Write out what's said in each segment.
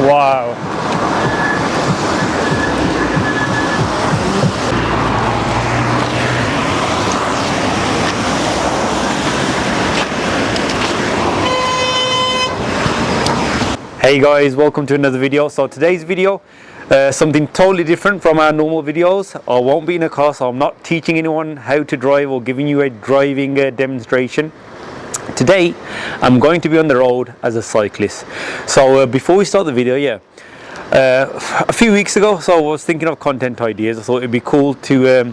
Wow. Hey guys, welcome to another video. So today's video, something totally different from our normal videos. I won't be in a car, so I'm not teaching anyone how to drive or giving you a driving demonstration. Today I'm going to be on the road as a cyclist. So before we start the video, a few weeks ago, so I was thinking of content ideas. I thought it'd be cool to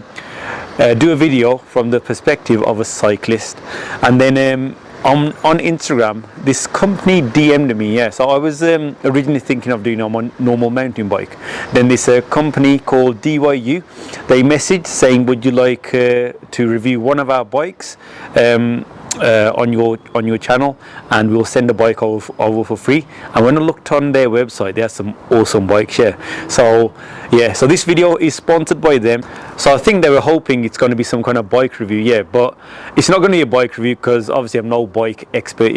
do a video from the perspective of a cyclist. And then on Instagram, this company DM'd me. So I was originally thinking of doing it on my normal mountain bike. Then this company called DYU, they messaged saying, would you like to review one of our bikes on your channel, and we'll send the bike over for free. And when I looked on their website, they have some awesome bikes. So this video is sponsored by them. So I think they were hoping it's going to be some kind of bike review, but it's not going to be a bike review because obviously I'm no bike expert.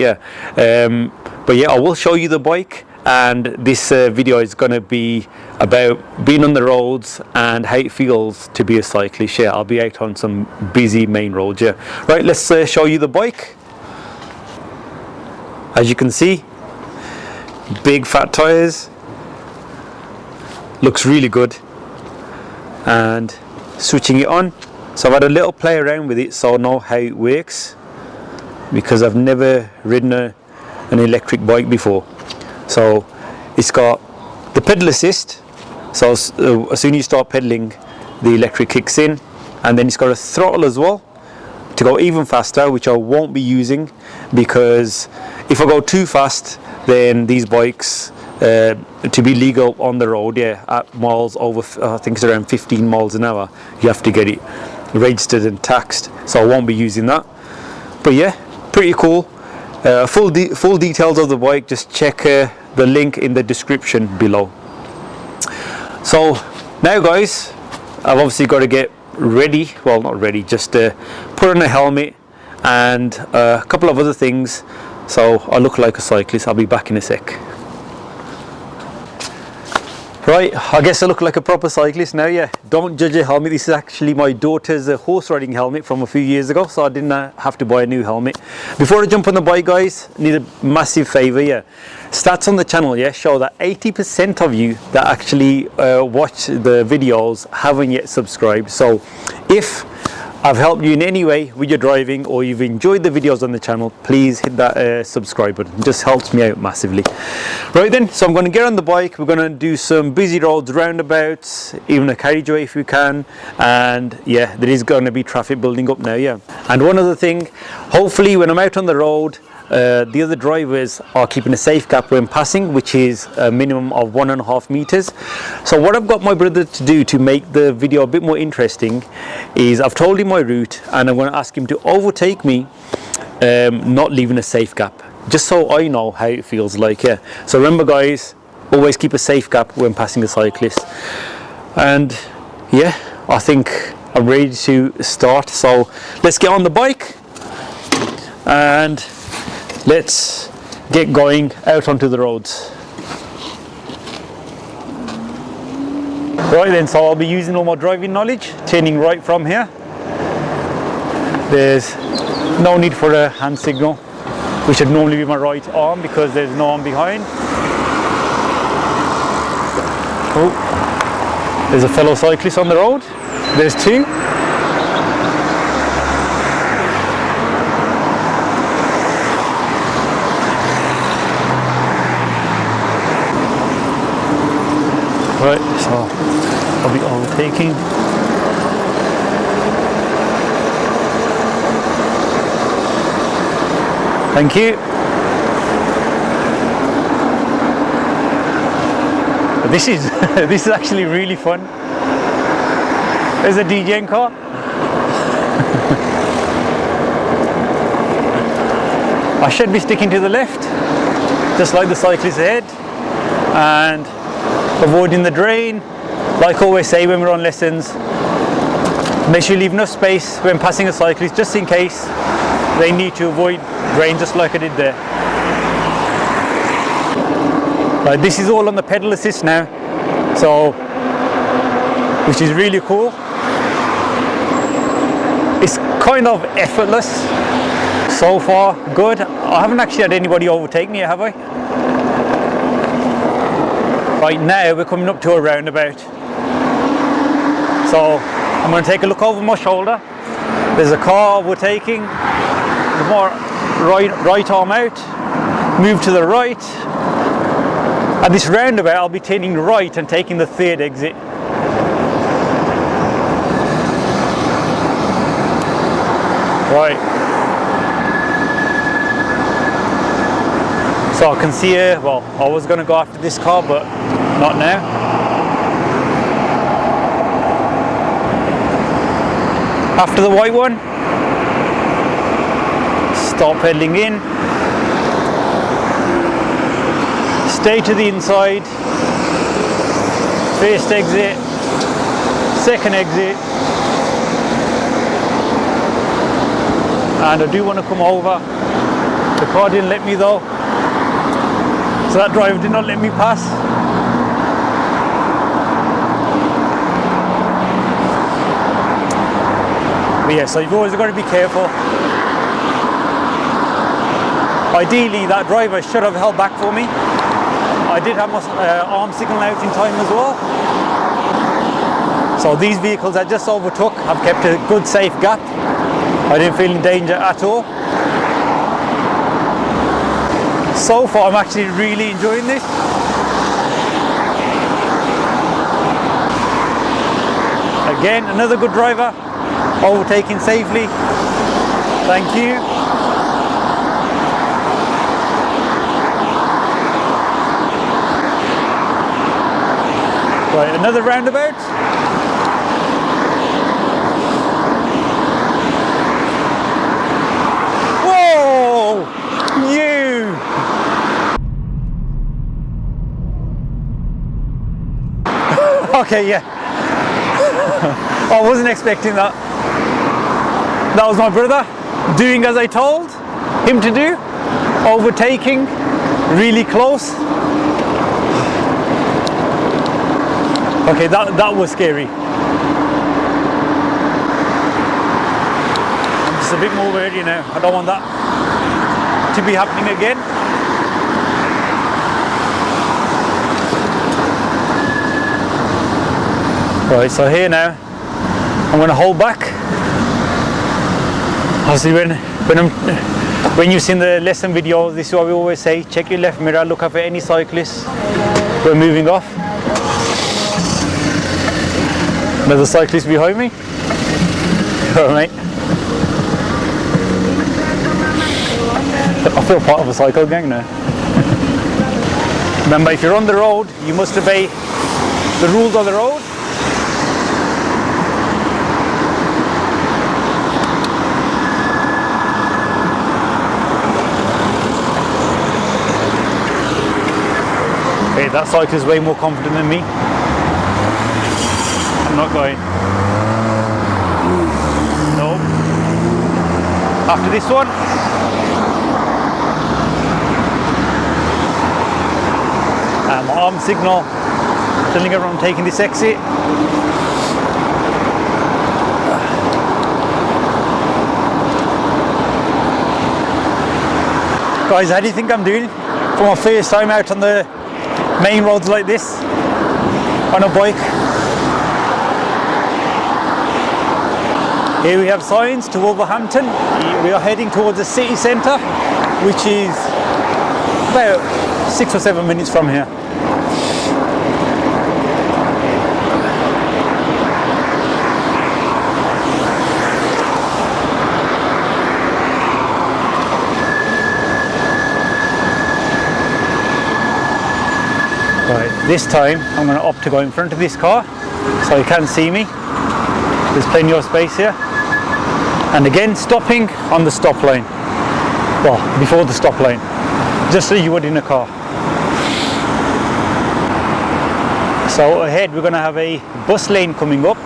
But I will show you the bike, and this video is going to be about being on the roads and how it feels to be a cyclist. I'll be out on some busy main roads. Right, let's show you the bike. As you can see, big fat tires, looks really good. And switching it on, so I've had a little play around with it so I know how it works, because I've never ridden an electric bike before. So it's got the pedal assist, so as soon as you start pedaling, the electric kicks in, and then it's got a throttle as well to go even faster, which I won't be using, because if I go too fast, then these bikes, to be legal on the road, at miles over, I think it's around 15 miles an hour, you have to get it registered and taxed, so I won't be using that. But pretty cool. Full details of the bike, just check the link in the description below. So now guys, I've obviously got to get ready, well not ready, just put on a helmet and a couple of other things so I look like a cyclist. I'll be back in a sec. Right, I guess I look like a proper cyclist now. Don't judge a helmet. This is actually my daughter's horse riding helmet from a few years ago, so I didn't have to buy a new helmet. Before I jump on the bike guys, I need a massive favor. Stats on the channel show that 80% of you that actually watch the videos haven't yet subscribed. So if I've helped you in any way with your driving, or you've enjoyed the videos on the channel, please hit that subscribe button. It just helps me out massively. Right then, so I'm going to get on the bike. We're going to do some busy roads, roundabouts, even a carriageway if we can. And there is going to be traffic building up now. And one other thing, hopefully when I'm out on the road, the other drivers are keeping a safe gap when passing, which is a minimum of 1.5 meters. So what I've got my brother to do to make the video a bit more interesting is I've told him my route, and I'm going to ask him to overtake me, not leaving a safe gap, just so I know how it feels like. So remember guys, always keep a safe gap when passing a cyclist. And I think I'm ready to start, so let's get on the bike and let's get going out onto the roads. Right then, so I'll be using all my driving knowledge, turning right from here. There's no need for a hand signal, which should normally be my right arm because there's no one behind. Oh, there's a fellow cyclist on the road. There's two. Right, so I'll be overtaking. Thank you. This is actually really fun. There's a DGN car. I should be sticking to the left, just like the cyclist ahead, and avoiding the drain. Like I always say when we're on lessons, make sure you leave enough space when passing a cyclist, just in case they need to avoid drain, just like I did there. Like, this is all on the pedal assist now, so which is really cool. It's kind of effortless so far. Good. I haven't actually had anybody overtake me, have I? Right now we're coming up to a roundabout, so I'm going to take a look over my shoulder. There's a car overtaking. The more right arm out, move to the right. At this roundabout I'll be turning right and taking the third exit. Right. So I can see here, well, I was going to go after this car, but not now. After the white one, start pedaling in. Stay to the inside. First exit, second exit. And I do want to come over. The car didn't let me though, so that driver did not let me pass. But yeah, so you've always got to be careful. Ideally that driver should have held back for me. I did have my arm signal out in time as well. So these vehicles I just overtook have kept a good safe gap. I didn't feel in danger at all. So far I'm actually really enjoying this. Again, another good driver, overtaking safely. Thank you. Right, another roundabout. Okay, yeah. I wasn't expecting that. That was my brother doing as I told him to do, overtaking really close. Okay, that was scary. I'm just a bit more wary now. I don't want that to be happening again. Right, so here now, I'm going to hold back. Obviously, when you've seen the lesson video, this is what we always say: check your left mirror, look out for any cyclists. We're moving off. Another cyclist behind me. Alright, mate. I feel part of a cycle gang now. Remember, if you're on the road, you must obey the rules of the road. Okay, that cyclist is way more confident than me. I'm not going. No. After this one. And my arm signal telling everyone I'm taking this exit. Guys, how do you think I'm doing for my first time out on the main roads like this on a bike? Here we have signs to Wolverhampton. We are heading towards the city centre, which is about 6 or 7 minutes from here. Right, this time I'm going to opt to go in front of this car so you can see me. There's plenty of space here. And again, stopping on the stop line. Well, before the stop line, just as you would in a car. So ahead we're going to have a bus lane coming up,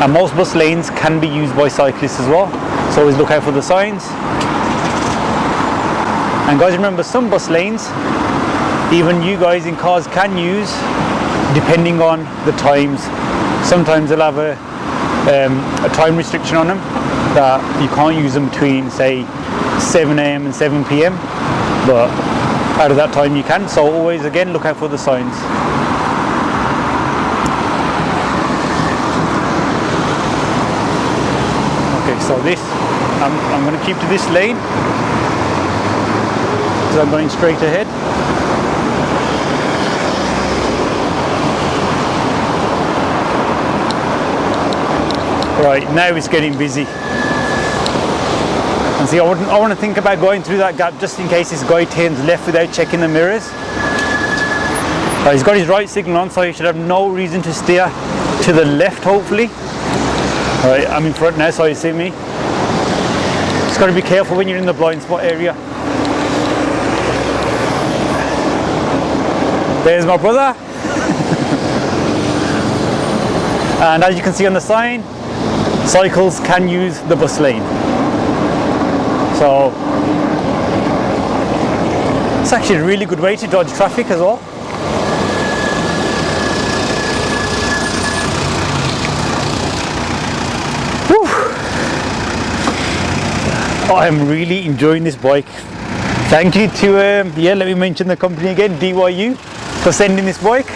and most bus lanes can be used by cyclists as well. So always look out for the signs. And guys, remember, some bus lanes even you guys in cars can use, depending on the times. Sometimes they'll have a time restriction on them that you can't use them between, say, 7 a.m. and 7 p.m. but out of that time you can. So always, again, look out for the signs. Okay, so this, I'm going to keep to this lane because I'm going straight ahead. Right, now it's getting busy. And see, I want to think about going through that gap just in case this guy turns left without checking the mirrors. He's got his right signal on, so he should have no reason to steer to the left, hopefully. Right, I'm in front now, so you see me. Just got to be careful when you're in the blind spot area. There's my brother. And as you can see on the sign, cycles can use the bus lane. So it's actually a really good way to dodge traffic as well. Whew. I am really enjoying this bike. Thank you to let me mention the company again, DYU, for sending this bike.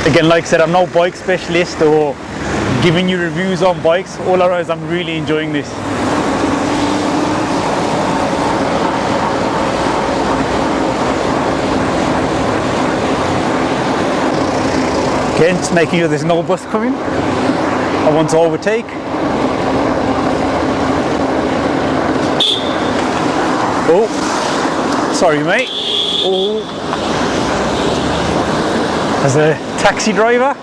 Again, like I said, I'm no bike specialist or giving you reviews on bikes. All I know is I'm really enjoying this. Again, just making sure there's no bus coming. I want to overtake. Oh, sorry mate. Oh, as a taxi driver,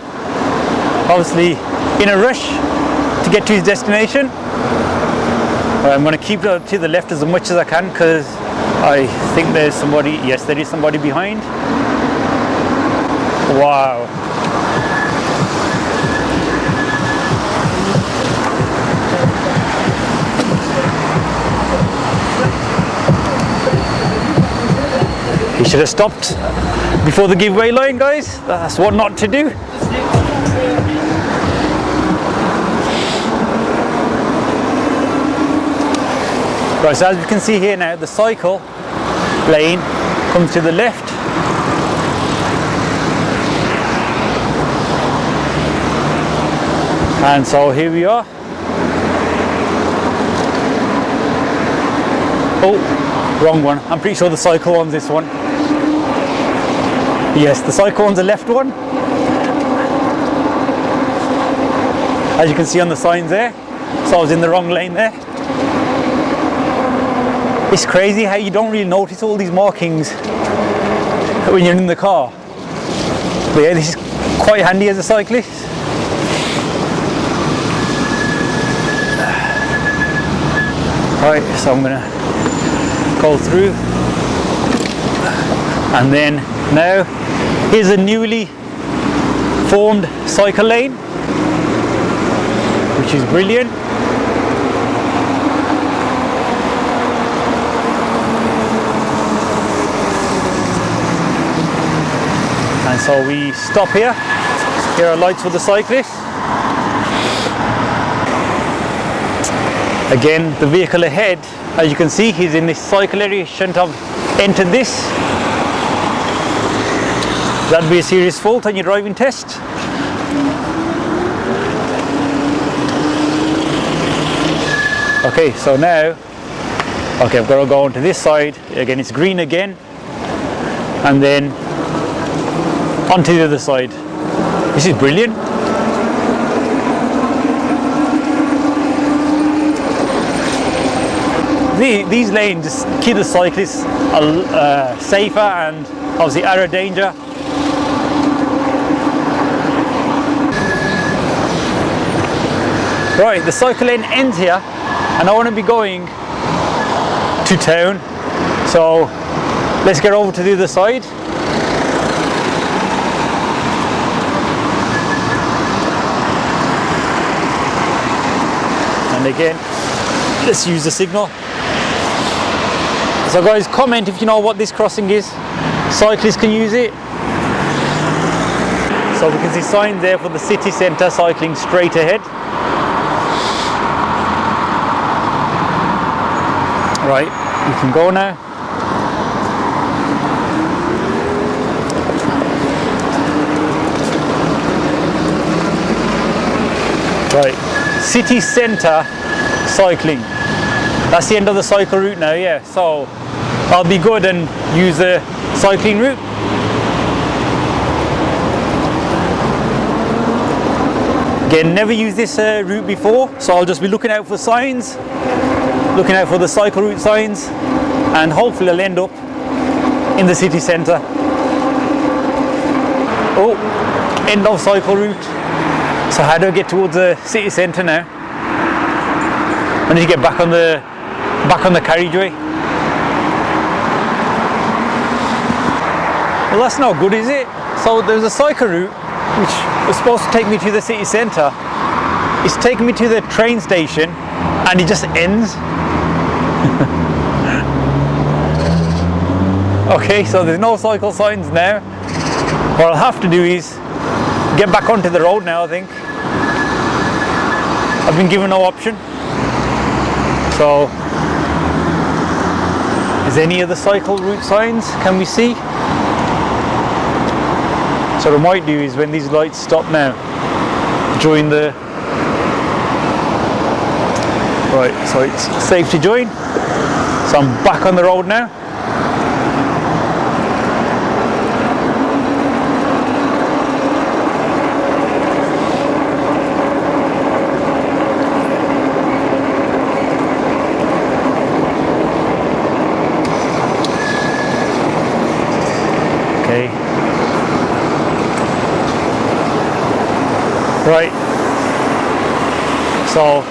obviously in a rush to get to his destination. I'm going to keep it to the left as much as I can because I think there's somebody, yes there is somebody behind. Wow. He should have stopped before the giveaway line, guys. That's what not to do. Right, so as you can see here now, the cycle lane comes to the left. And so here we are. Oh, wrong one. I'm pretty sure the cycle one's this one. Yes, the cycle one's the left one. As you can see on the signs there. So I was in the wrong lane there. It's crazy how you don't really notice all these markings when you're in the car. But yeah, this is quite handy as a cyclist. Right, so I'm gonna go through, and then now here's a newly formed cycle lane, which is brilliant. And so we stop here. Here are lights for the cyclists. Again, the vehicle ahead, as you can see, he's in this cycle area. He shouldn't have entered this. That'd be a serious fault on your driving test. Okay, so now, okay, I've got to go onto this side. Again, it's green again. And then onto the other side. This is brilliant. These lanes just keep the cyclists safer and obviously out of danger. Right, the cycle lane ends here and I want to be going to town. So let's get over to the other side. And again, let's use the signal. So guys, comment if you know what this crossing is. cyclists can use it. So we can see signs there for the city centre, cycling straight ahead. Right, we can go now. Right, city centre cycling. That's the end of the cycle route now, yeah. So I'll be good and use the cycling route. Again, never used this route before, so I'll just be looking out for signs, looking out for the cycle route signs, and hopefully I'll end up in the city centre. Oh, end of cycle route. So how do I get towards the city centre now? I need to get back on the carriageway. Well, that's not good, is it? So there's a cycle route which was supposed to take me to the city centre. It's taking me to the train station and it just ends. Okay, so there's no cycle signs now. What I'll have to do is get back onto the road now, I think. I've been given no option. So, is any of the cycle route signs? Can we see? So what I might do is when these lights stop now, join the... Right, so it's safe to join. So I'm back on the road now. Okay. Right, so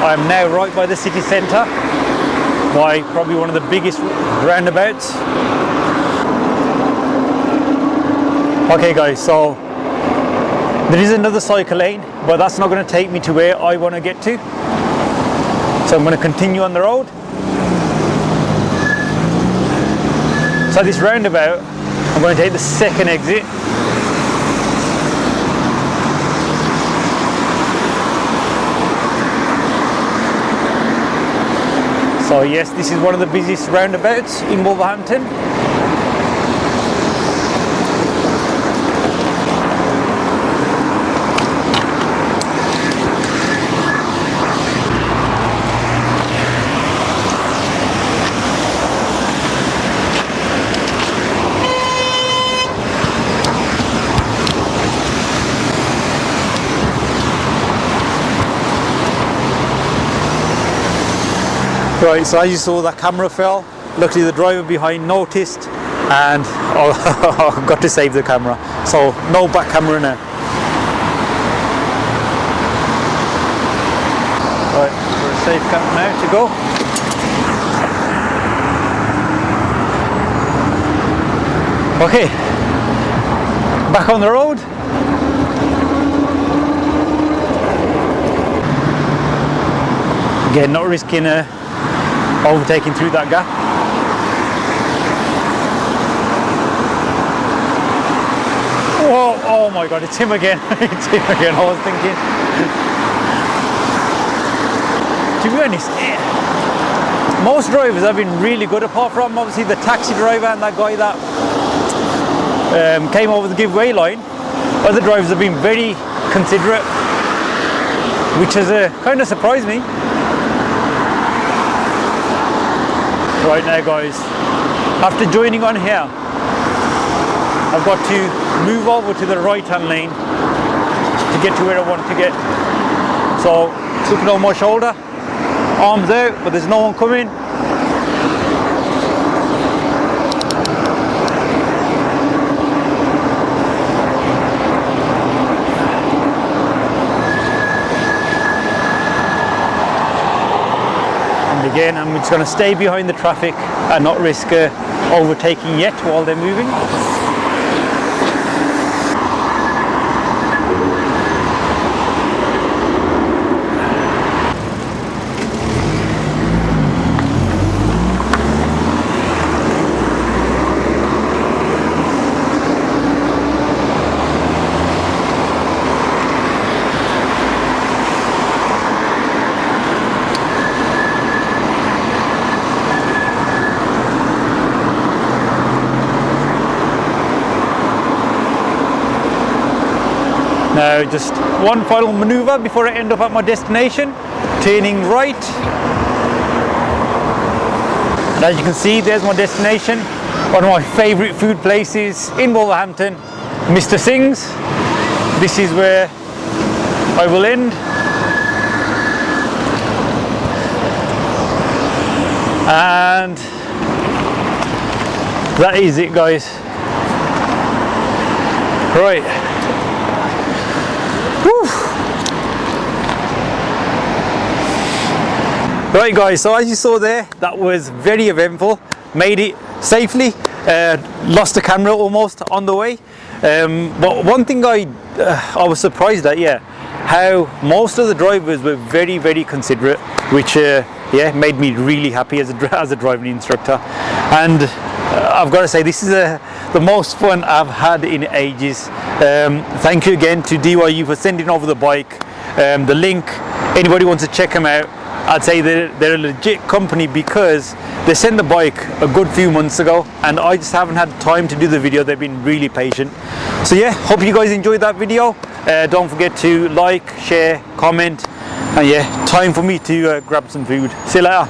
I'm now right by the city centre, by probably one of the biggest roundabouts. Okay guys, so there is another cycle lane, but that's not going to take me to where I want to get to. So I'm going to continue on the road. So this roundabout, I'm going to take the second exit. So yes, this is one of the busiest roundabouts in Wolverhampton. Right, so as you saw, that camera fell. Luckily the driver behind noticed and I got to save the camera. So no back camera now. Right, we're a safe gap now to go. Okay, back on the road. Again, not risking overtaking through that gap. Whoa, oh my god, it's him again. It's him again, I was thinking. To be honest, most drivers have been really good, apart from obviously the taxi driver and that guy that came over the giveaway line. Other drivers have been very considerate, which has kind of surprised me. Right now guys, after joining on here, I've got to move over to the right hand lane to get to where I want to get. So, looking on my shoulder, arms out, but there's no one coming. Again, I'm just going to stay behind the traffic and not risk overtaking yet while they're moving. Now just one final maneuver before I end up at my destination, turning right. And as you can see, there's my destination, one of my favourite food places in Wolverhampton, Mr. Singh's. This is where I will end. And that is it, guys. Right. Whew. Right, guys, so as you saw there, that was very eventful. Made it safely. Lost the camera almost on the way. But one thing I was surprised at, yeah, how most of the drivers were very, very considerate, which yeah, made me really happy as a driving instructor. And I've got to say, this is the most fun I've had in ages. Thank you again to DYU for sending over the bike, the link. Anybody wants to check them out, I'd say they're a legit company, because they sent the bike a good few months ago and I just haven't had time to do the video. They've been really patient. So yeah, hope you guys enjoyed that video. Don't forget to like, share, comment, and yeah, time for me to grab some food. See you later.